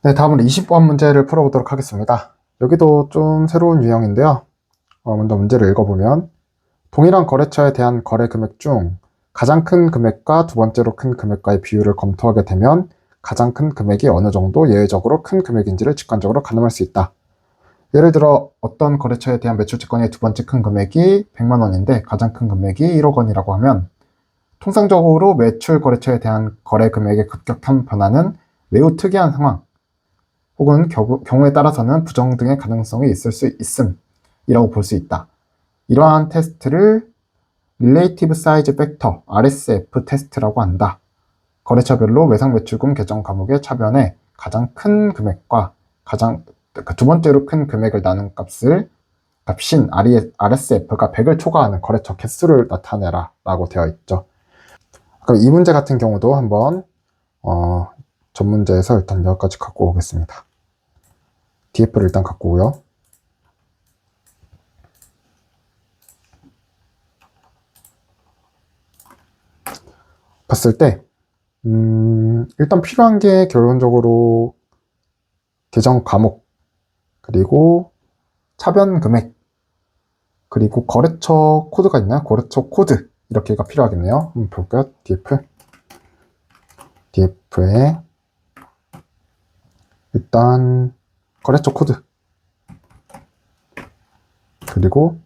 네, 다음으로 20번 문제를 풀어보도록 하겠습니다. 여기도 좀 새로운 유형인데요. 먼저 문제를 읽어보면 동일한 거래처에 대한 거래 금액 중 가장 큰 금액과 두 번째로 큰 금액과의 비율을 검토하게 되면 가장 큰 금액이 어느 정도 예외적으로 큰 금액인지를 직관적으로 가늠할 수 있다. 예를 들어 어떤 거래처에 대한 매출 채권의 두 번째 큰 금액이 100만 원인데 가장 큰 금액이 1억 원이라고 하면 통상적으로 매출 거래처에 대한 거래 금액의 급격한 변화는 매우 특이한 상황, 혹은 경우에 따라서는 부정 등의 가능성이 있을 수 있음이라고 볼 수 있다. 이러한 테스트를 Relative Size Factor RSF 테스트라고 한다. 거래처별로 외상 매출금 계정 과목의 차변에 가장 큰 금액과 두 번째로 큰 금액을 나눈 값인 RSF가 100을 초과하는 거래처 개수를 나타내라 라고 되어 있죠. 그럼 이 문제 같은 경우도 한번 전 문제에서 일단 여기까지 갖고 오겠습니다. DF를 일단 갖고 오고요. 봤을 때 일단 필요한 게 결론적으로 계정 과목, 그리고 차변 금액, 그리고 거래처 코드가 있나요? 거래처 코드 이렇게가 필요하겠네요. 한번 볼까요? DF에 일단 거래처 코드, 그리고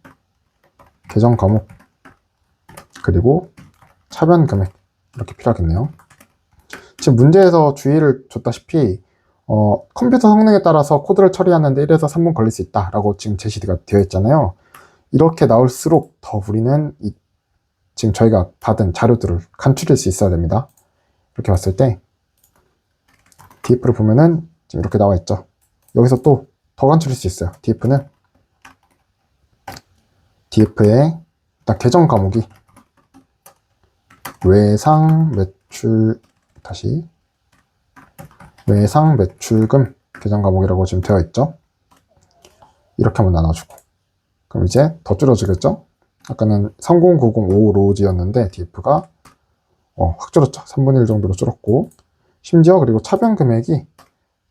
계정 과목, 그리고 차변 금액 이렇게 필요하겠네요. 지금 문제에서 주의를 줬다시피 컴퓨터 성능에 따라서 코드를 처리하는데 1에서 3분 걸릴 수 있다 라고 지금 제시가 되어 있잖아요. 이렇게 나올수록 더 우리는 지금 저희가 받은 자료들을 간추릴 수 있어야 됩니다. 이렇게 봤을 때 DF를 보면은 지금 이렇게 나와 있죠. 여기서 또 더 간추릴 수 있어요. DF에 일단 계정 과목이 외상 매출금 계정 과목이라고 지금 되어 있죠. 이렇게 한번 나눠주고, 그럼 이제 더 줄어지겠죠. 아까는 30905 로우지였는데 DF가 확 줄었죠. 3분의 1 정도로 줄었고, 심지어 그리고 차변 금액이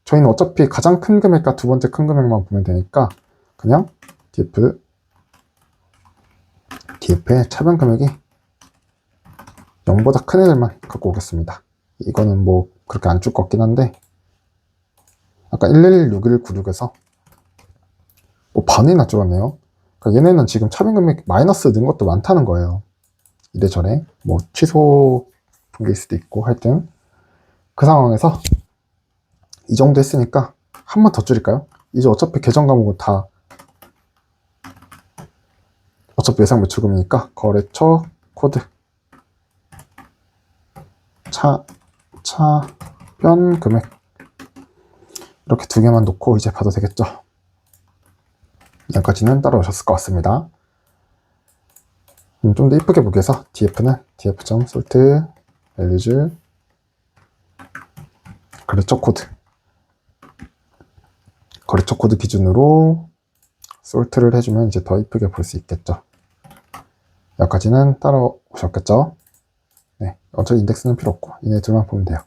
저희는 어차피 가장 큰 금액과 두 번째 큰 금액만 보면 되니까 그냥 DF의 차변 금액이 0보다 큰 애들만 갖고 오겠습니다. 이거는 뭐 그렇게 안 줄 것 같긴 한데, 아까 116196에서 반이나 줄었네요. 그러니까 얘네는 지금 차변 금액 마이너스 는 것도 많다는 거예요. 이래저래 뭐 취소 분계일 수도 있고, 하여튼 그 상황에서 이 정도 했으니까 한 번 더 줄일까요? 이제 어차피 계정 과목은 다 어차피 예상 매출금이니까 거래처 코드 차변 금액 이렇게 두 개만 놓고 이제 봐도 되겠죠. 여기까지는 따라오셨을 것 같습니다. 좀 더 이쁘게 보기 위해서 df는 df.sort values 거래처 코드 기준으로 sort를 해주면 이제 더 이쁘게 볼 수 있겠죠. 여기까지는 따라오셨겠죠. 네, 어차피 인덱스는 필요 없고 이네 둘만 보면 돼요.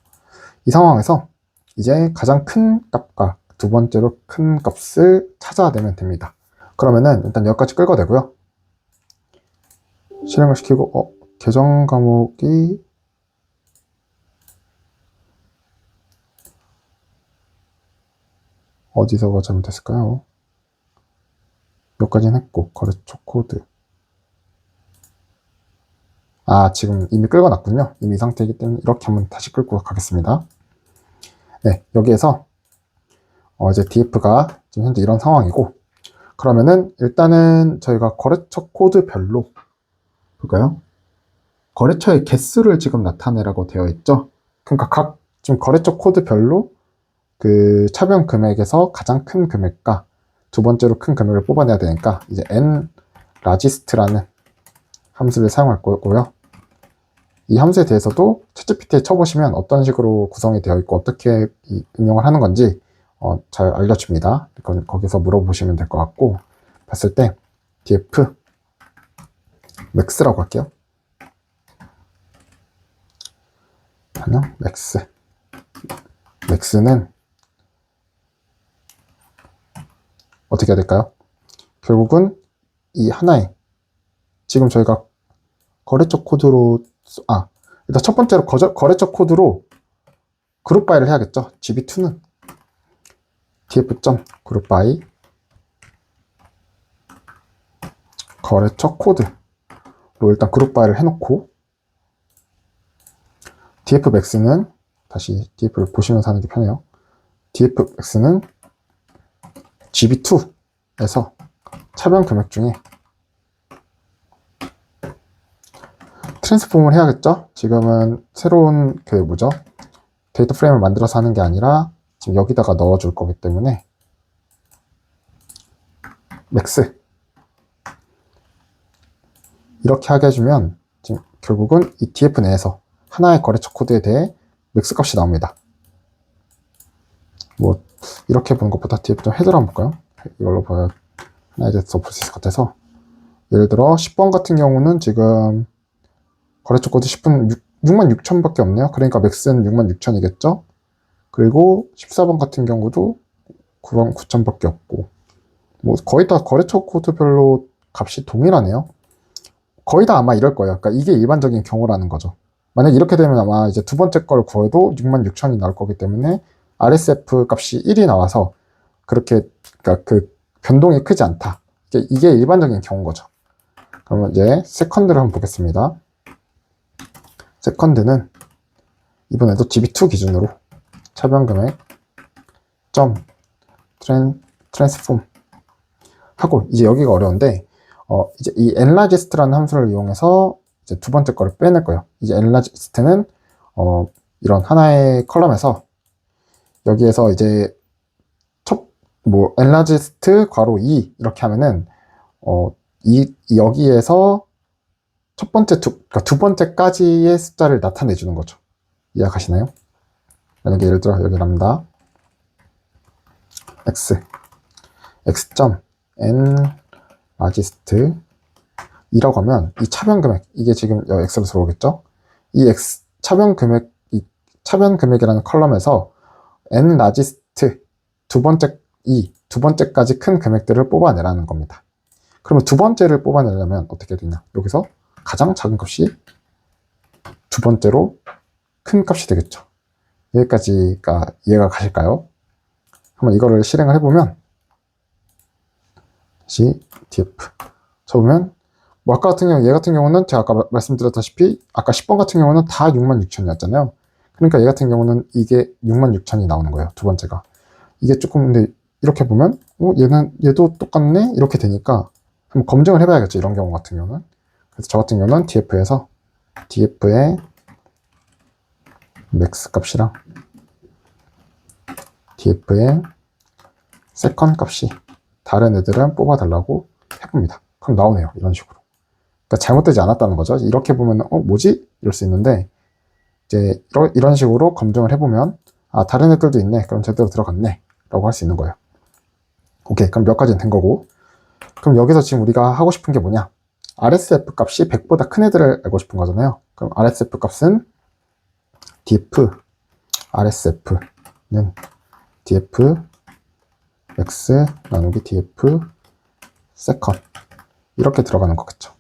이 상황에서 이제 가장 큰 값과 두 번째로 큰 값을 찾아내면 됩니다. 그러면은 일단 여기까지 끌고 되고요. 실행을 시키고 계정 과목이 어디서가 잘못됐을까요? 여기까지는 했고 거래처 코드 지금 이미 끌고 놨군요. 이미 이 상태이기 때문에 이렇게 한번 다시 끌고 가겠습니다. 네, 여기에서 이제 DF가 지금 현재 이런 상황이고, 그러면은 일단은 저희가 거래처 코드별로 볼까요? 거래처의 개수를 지금 나타내라고 되어 있죠. 그러니까 지금 거래처 코드별로 그 차변 금액에서 가장 큰 금액과 두 번째로 큰 금액을 뽑아내야 되니까 이제 n largest라는 함수를 사용할 거고요. 이 함수에 대해서도 챗GPT에 쳐보시면 어떤 식으로 구성이 되어 있고 어떻게 응용을 하는 건지 잘 알려줍니다. 거기서 물어보시면 될 것 같고, 봤을 때 df max라고 할게요. max는 어떻게 해야 될까요? 결국은 이 하나의 지금 저희가 거래처 코드로 일단 첫 번째로 거래처 코드로 그룹 바이를 해야겠죠. GB2는 df.groupby 거래처 코드로 일단 그룹 바이를 해놓고 dfmax는 다시 df를 보시면서 하는 게 편해요. dfmax는 GB2에서 차변 금액 중에 트랜스폼을 해야겠죠? 지금은 새로운 데이터 프레임을 만들어서 하는 게 아니라 지금 여기다가 넣어줄 거기 때문에 맥스 이렇게 하게 해주면 지금 결국은 이 df 내에서 하나의 거래처 코드에 대해 맥스 값이 나옵니다. 뭐 이렇게 보는 것보다 df 좀 헤드로 한번 볼까요? 이걸로 봐야 하나에 대해서 볼 수 있을 것 같아서 예를 들어 10번 같은 경우는 지금 거래처 코드 10분 66,000밖에 없네요. 그러니까 맥스는 66,000이겠죠. 그리고 14번 같은 경우도 99,000밖에 없고 뭐 거의 다 거래처 코드별로 값이 동일하네요. 거의 다 아마 이럴 거예요. 그러니까 이게 일반적인 경우라는 거죠. 만약 이렇게 되면 아마 이제 두 번째 걸 구해도 66,000이 나올 거기 때문에 RSF 값이 1이 나와서 그렇게 그러니까 그 변동이 크지 않다. 이게 일반적인 경우인 거죠. 그러면 이제 세컨드를 한번 보겠습니다. 세컨드는 이번에도 GB2 기준으로 차변 금액 점 트랜스폼 하고 이제 여기가 어려운데 이제 이 enlargest라는 함수를 이용해서 이제 두 번째 거를 빼낼 거예요. 이제 enlargest는 이런 하나의 컬럼에서 여기에서 이제 enlargest 괄호 2 이렇게 하면은 여기에서 첫 번째 그러니까 두 번째까지의 숫자를 나타내 주는 거죠. 이해가시나요? 만약에 예를 들어 여기 람다 x.n largest 이라고 하면 이 차변 금액 이게 지금 x로 들어오겠죠? 이 차변 금액이라는 컬럼에서 n largest 두 번째까지 큰 금액들을 뽑아내라는 겁니다. 그러면 두 번째를 뽑아내려면 어떻게 되냐? 여기서 가장 작은 값이 두 번째로 큰 값이 되겠죠. 여기까지가 이해가 가실까요? 한번 이거를 실행을 해보면 다시 df 쳐보면 뭐 아까 같은 경우 얘 같은 경우는 제가 아까 말씀드렸다시피 아까 10번 같은 경우는 다 66,000이었잖아요. 그러니까 얘 같은 경우는 이게 66,000이 나오는 거예요. 두 번째가. 이게 조금 근데 이렇게 보면 얘도 똑같네? 이렇게 되니까 한번 검증을 해봐야겠죠. 이런 경우 같은 경우는. 그래서 저 같은 경우는 df에서 df의 맥스 값이랑 df의 세컨 값이 다른 애들은 뽑아달라고 해봅니다. 그럼 나오네요. 이런 식으로. 그러니까 잘못되지 않았다는 거죠. 이렇게 보면 뭐지? 이럴 수 있는데 이제 이런 식으로 검증을 해보면 다른 애들도 있네. 그럼 제대로 들어갔네. 라고 할 수 있는 거예요. 오케이. 그럼 몇 가지는 된 거고. 그럼 여기서 지금 우리가 하고 싶은 게 뭐냐? RSF 값이 100보다 큰 애들을 알고 싶은 거잖아요. 그럼 RSF 값은 df RSF는 df x 나누기 df second 이렇게 들어가는 거겠죠.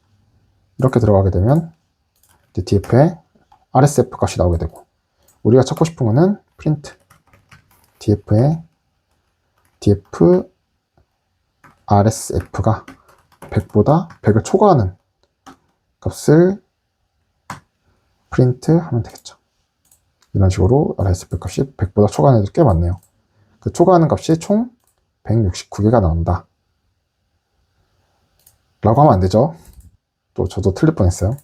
이렇게 들어가게 되면 df의 RSF 값이 나오게 되고 우리가 찾고 싶은 거는 print df의 df RSF가 100을 초과하는 값을 프린트 하면 되겠죠. 이런 식으로 RSF 값이 100보다 초과하는 애들 꽤 많네요. 그 초과하는 값이 총 169개가 나온다. 라고 하면 안 되죠. 또 저도 틀릴 뻔했어요.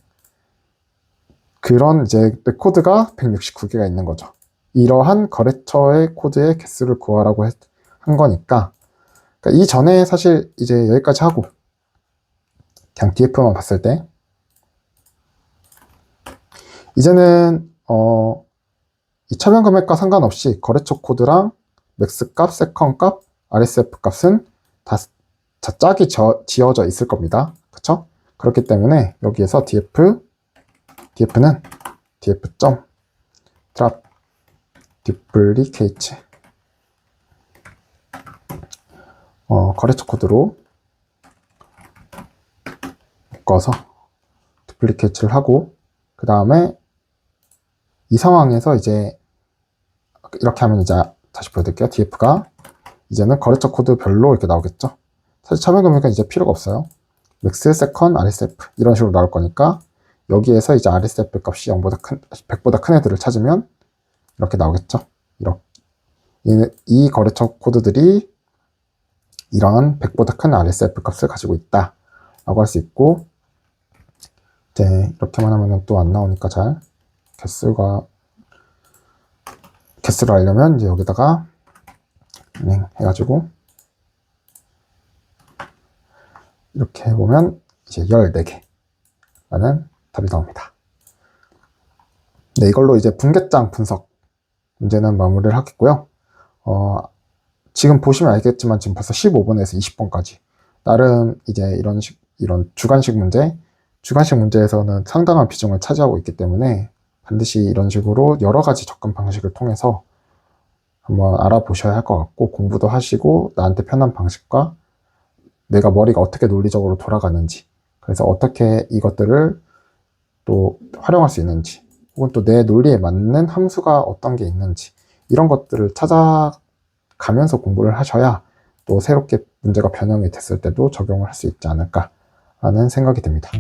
그런 이제 코드가 169개가 있는 거죠. 이러한 거래처의 코드의 개수를 구하라고 한 거니까 그러니까 이전에 사실 이제 여기까지 하고 그냥 df만 봤을 때 이제는 이 차변 금액과 상관없이 거래처 코드랑 맥스 값, 세컨 값, RSF 값은 다 짝이 지어져 있을 겁니다. 그쵸? 그렇기 때문에 여기에서 df는 df.drop duplicate 거래처 코드로 묶어서 두플리케이트를 하고, 그 다음에 이 상황에서 이제 이렇게 하면 이제 다시 보여드릴게요. df가 이제는 거래처 코드별로 이렇게 나오겠죠. 사실 참여금액은 이제 필요가 없어요. 맥스, 세컨, RSF 이런 식으로 나올 거니까 여기에서 이제 RSF 값이 0보다 큰, 100보다 큰 애들을 찾으면 이렇게 나오겠죠. 이렇게. 이 거래처 코드들이 이런 100보다 큰 RSF 값을 가지고 있다 라고 할 수 있고, 이제 이렇게만 하면 또 안 나오니까 잘 개수를 알려면 이제 여기다가 해가지고 이렇게 해보면 이제 14개라는 답이 나옵니다. 네, 이걸로 이제 분계장 분석 문제는 마무리를 하겠고요. 지금 보시면 알겠지만 지금 벌써 15번에서 20번까지 나름 이제 이런 주관식 문제에서는 상당한 비중을 차지하고 있기 때문에 반드시 이런 식으로 여러 가지 접근 방식을 통해서 한번 알아보셔야 할 것 같고, 공부도 하시고 나한테 편한 방식과 내가 머리가 어떻게 논리적으로 돌아가는지, 그래서 어떻게 이것들을 또 활용할 수 있는지, 혹은 또 내 논리에 맞는 함수가 어떤 게 있는지, 이런 것들을 찾아가면서 공부를 하셔야 또 새롭게 문제가 변형이 됐을 때도 적용을 할 수 있지 않을까 라는 생각이 듭니다.